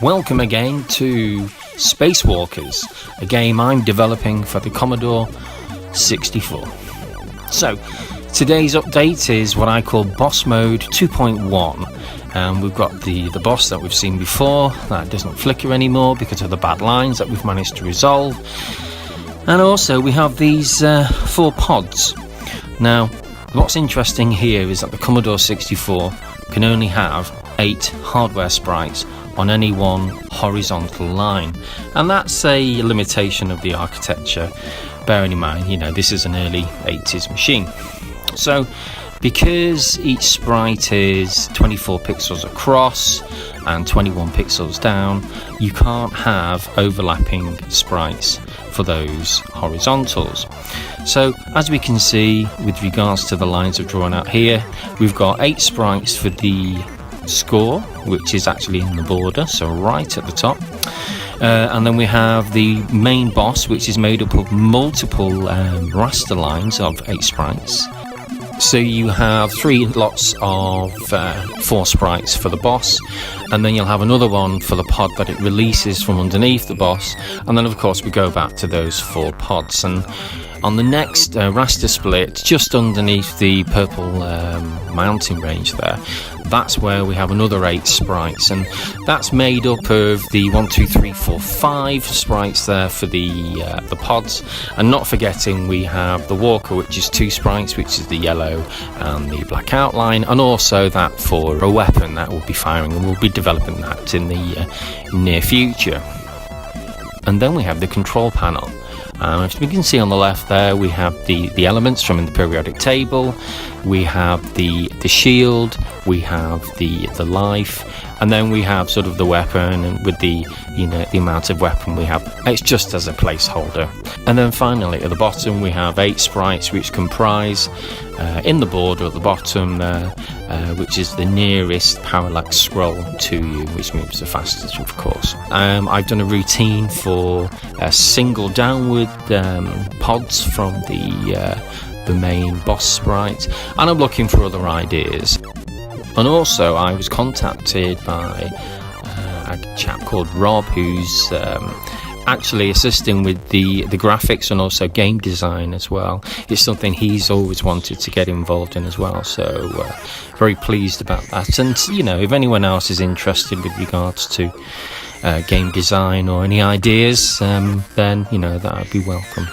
Welcome again to Spacewalkers, a game I'm developing for the Commodore 64. So, today's update is what I call Boss Mode 2.1. And we've got the boss that we've seen before, that doesn't flicker anymore because of the bad lines that we've managed to resolve. And also we have these 4 pods. Now, what's interesting here is that the Commodore 64 can only have 8 hardware sprites on any one horizontal line, and that's a limitation of the architecture, bearing in mind, this is an early 80s machine. So because each sprite is 24 pixels across and 21 pixels down, you can't have overlapping sprites for those horizontals. So as we can see, with regards to the lines I've drawn out here, we've got 8 sprites for the score, which is actually in the border, so right at the top, and then we have the main boss, which is made up of multiple raster lines of 8 sprites. So you have 3 lots of 4 sprites for the boss, and then you'll have another one for the pod that it releases from underneath the boss, and then of course we go back to those 4 pods. And on the next raster split, just underneath the purple mountain range there, that's where we have another 8 sprites, and that's made up of the 1, 2, 3, 4, 5 sprites there for the pods, and not forgetting we have the walker, which is 2 sprites, which is the yellow and the black outline, and also that for a weapon that we'll be firing, and we'll be developing that in the near future. And then we have the control panel. As we can see on the left there, we have the elements from in the periodic table, we have the shield, we have the life, and then we have sort of the weapon, and with the the amount of weapon we have, it's just as a placeholder. And then finally at the bottom we have 8 sprites, which comprise in the border at the bottom there, which is the nearest parallax scroll to you, which moves the fastest, of course. I've done a routine for single downward pods from the main boss sprite, and I'm looking for other ideas. And also I was contacted by a chap called Rob, who's actually assisting with the graphics and also game design as well. It's something he's always wanted to get involved in as well, so very pleased about that. And if anyone else is interested with regards to game design or any ideas, then that would be welcome.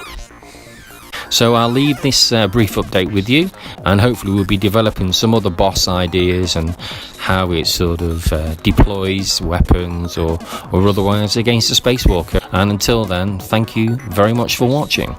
So I'll leave this brief update with you, and hopefully we'll be developing some other boss ideas and how it sort of deploys weapons or otherwise against a spacewalker. And until then, thank you very much for watching.